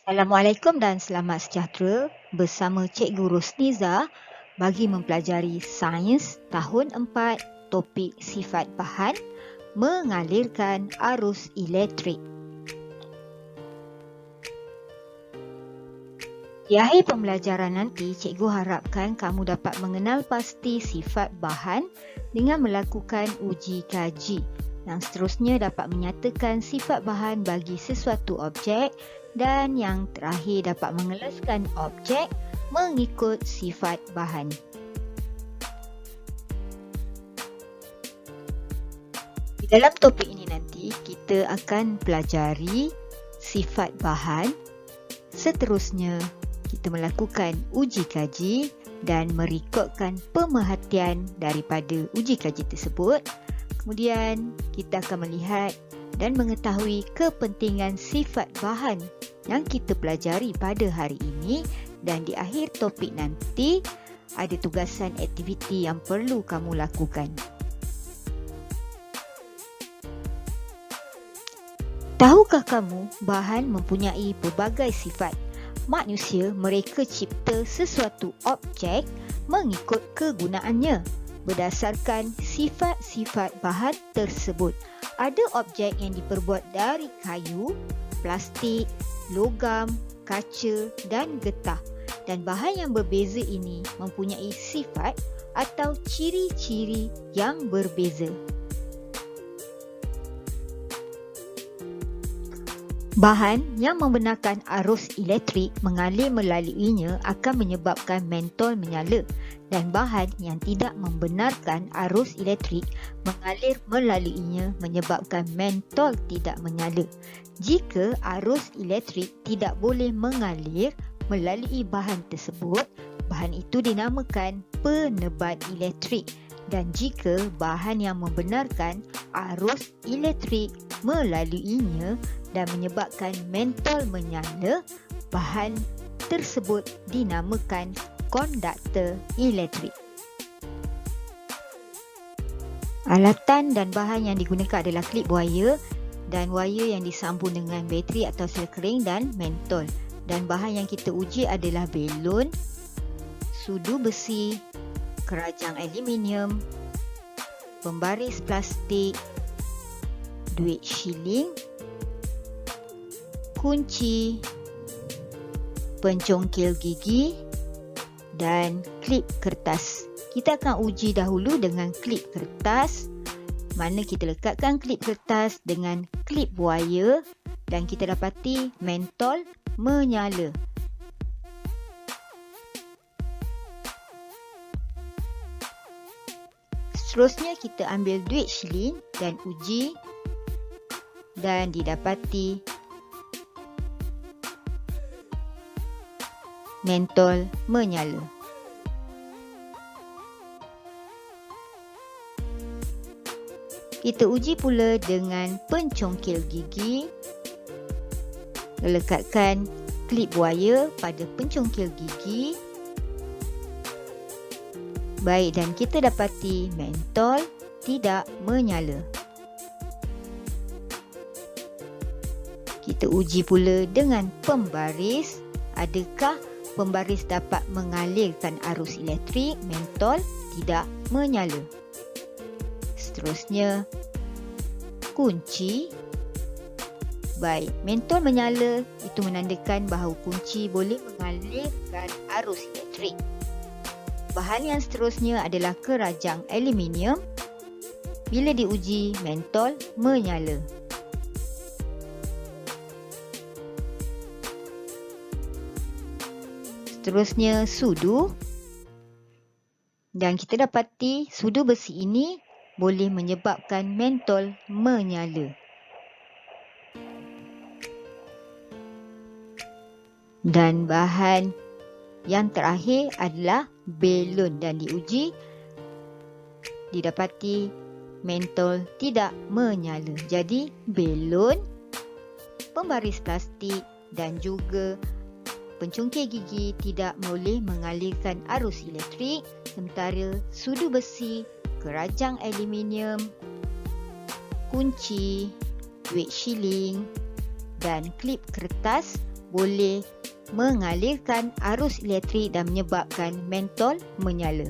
Assalamualaikum dan selamat sejahtera bersama Cikgu Rosniza bagi mempelajari Sains Tahun 4 topik Sifat Bahan mengalirkan arus elektrik. Di akhir pembelajaran nanti, Cikgu harapkan kamu dapat mengenal pasti sifat bahan dengan melakukan uji kaji. Yang seterusnya dapat menyatakan sifat bahan bagi sesuatu objek dan yang terakhir dapat mengelaskan objek mengikut sifat bahan. Di dalam topik ini nanti kita akan pelajari sifat bahan. Seterusnya kita melakukan uji kaji dan merekodkan pemerhatian daripada uji kaji tersebut. Kemudian kita akan melihat dan mengetahui kepentingan sifat bahan yang kita pelajari pada hari ini, dan di akhir topik nanti ada tugasan aktiviti yang perlu kamu lakukan. Tahukah kamu bahan mempunyai pelbagai sifat? Manusia mereka cipta sesuatu objek mengikut kegunaannya berdasarkan sifat-sifat bahan tersebut. Ada objek yang diperbuat dari kayu, plastik, logam, kaca dan getah. Dan bahan yang berbeza ini mempunyai sifat atau ciri-ciri yang berbeza. Bahan yang membenarkan arus elektrik mengalir melaluinya akan menyebabkan mentol menyala, dan bahan yang tidak membenarkan arus elektrik mengalir melaluinya menyebabkan mentol tidak menyala. Jika arus elektrik tidak boleh mengalir melalui bahan tersebut, bahan itu dinamakan penebat elektrik. Dan jika bahan yang membenarkan arus elektrik melaluinya dan menyebabkan mentol menyala, bahan tersebut dinamakan konduktor elektrik. Alatan dan bahan yang digunakan adalah klip wire dan wire yang disambung dengan bateri atau sel kering dan mentol. Dan bahan yang kita uji adalah belon, sudu besi, kerajang aluminium, pembaris plastik, duit shilling, kunci, pencongkil gigi dan klip kertas. Kita akan uji dahulu dengan klip kertas, mana kita lekatkan klip kertas dengan klip wire dan kita dapati mentol menyala. Seterusnya kita ambil duit shilling dan uji dan didapati mentol menyala. Kita uji pula dengan pencongkil gigi. Lekatkan klip wire pada pencongkil gigi. Baik, dan kita dapati mentol tidak menyala. Kita uji pula dengan pembaris. Adakah pembaris dapat mengalirkan arus elektrik? Mentol tidak menyala. Seterusnya, kunci. Baik, mentol menyala, itu menandakan bahawa kunci boleh mengalirkan arus elektrik. Bahan yang seterusnya adalah kerajang aluminium. Bila diuji, mentol menyala. Seterusnya, sudu. Dan kita dapati sudu besi ini boleh menyebabkan mentol menyala. Dan bahan yang terakhir adalah belon, dan diuji didapati mentol tidak menyala. Jadi belon, pembaris plastik dan juga pencongkil gigi tidak boleh mengalirkan arus elektrik, sementara sudu besi, kerajang aluminium, kunci, duit shilling dan klip kertas boleh mengalirkan arus elektrik dan menyebabkan mentol menyala.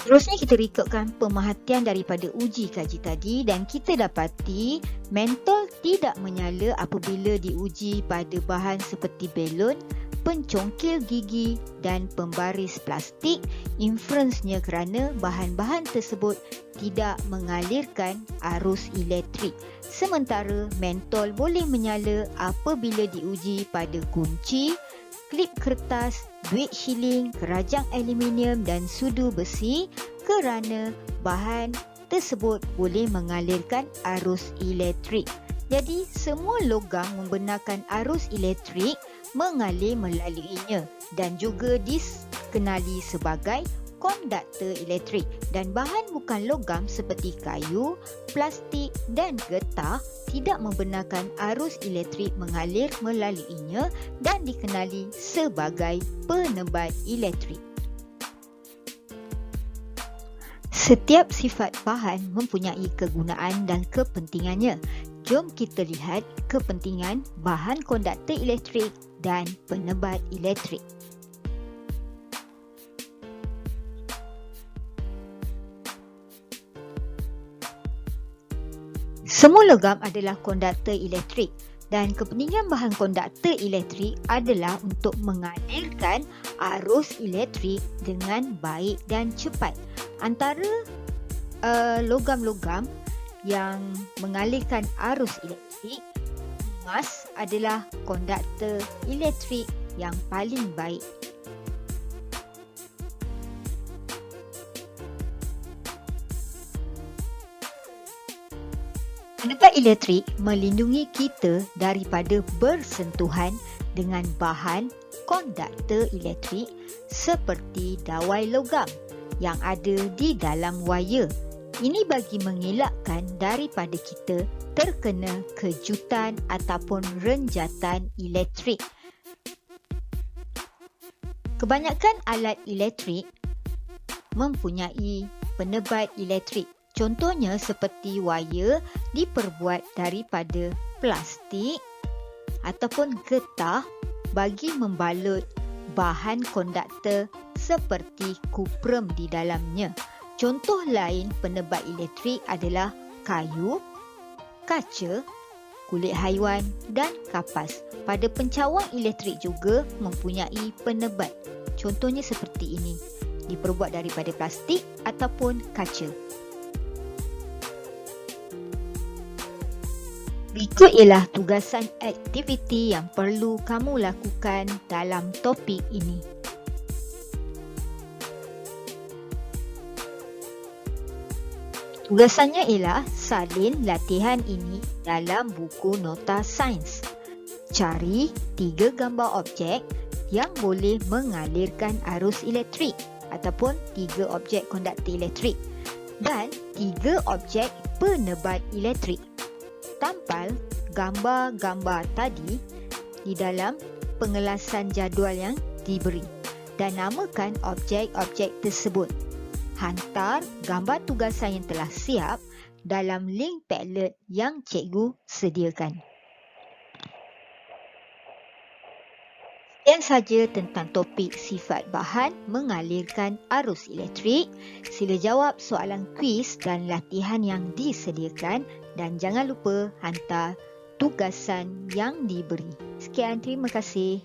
Seterusnya kita rekodkan pemerhatian daripada uji kaji tadi dan kita dapati mentol tidak menyala apabila diuji pada bahan seperti belon, pencongkil gigi dan pembaris plastik. Inferensnya kerana bahan-bahan tersebut tidak mengalirkan arus elektrik. Sementara mentol boleh menyala apabila diuji pada kunci, klip kertas, duit shilling, kerajang aluminium dan sudu besi kerana bahan tersebut boleh mengalirkan arus elektrik. Jadi semua logam membenarkan arus elektrik mengalir melaluinya dan juga dikenali sebagai konduktor elektrik, dan bahan bukan logam seperti kayu, plastik dan getah tidak membenarkan arus elektrik mengalir melaluinya dan dikenali sebagai penebat elektrik. Setiap sifat bahan mempunyai kegunaan dan kepentingannya. Jom kita lihat kepentingan bahan konduktor elektrik dan penebat elektrik. Semua logam adalah konduktor elektrik dan kepentingan bahan konduktor elektrik adalah untuk mengalirkan arus elektrik dengan baik dan cepat. Antara logam-logam yang mengalirkan arus elektrik, emas adalah konduktor elektrik yang paling baik. Penebat elektrik melindungi kita daripada bersentuhan dengan bahan konduktor elektrik seperti dawai logam yang ada di dalam wayar. Ini bagi mengelakkan daripada kita terkena kejutan ataupun renjatan elektrik. Kebanyakan alat elektrik mempunyai penebat elektrik. Contohnya seperti wayar diperbuat daripada plastik ataupun getah bagi membalut bahan konduktor seperti kuprum di dalamnya. Contoh lain penebat elektrik adalah kayu, kaca, kulit haiwan dan kapas. Pada pencawang elektrik juga mempunyai penebat. Contohnya seperti ini, diperbuat daripada plastik ataupun kaca. Berikut ialah tugasan aktiviti yang perlu kamu lakukan dalam topik ini. Tugasannya ialah salin latihan ini dalam buku nota sains. Cari 3 gambar objek yang boleh mengalirkan arus elektrik ataupun 3 objek konduktor elektrik dan 3 objek penebat elektrik. Tampal gambar-gambar tadi di dalam pengelasan jadual yang diberi dan namakan objek-objek tersebut. Hantar gambar tugasan yang telah siap dalam link Padlet yang cikgu sediakan. Sekian sahaja tentang topik sifat bahan mengalirkan arus elektrik. Sila jawab soalan kuis dan latihan yang disediakan dan jangan lupa hantar tugasan yang diberi. Sekian, terima kasih.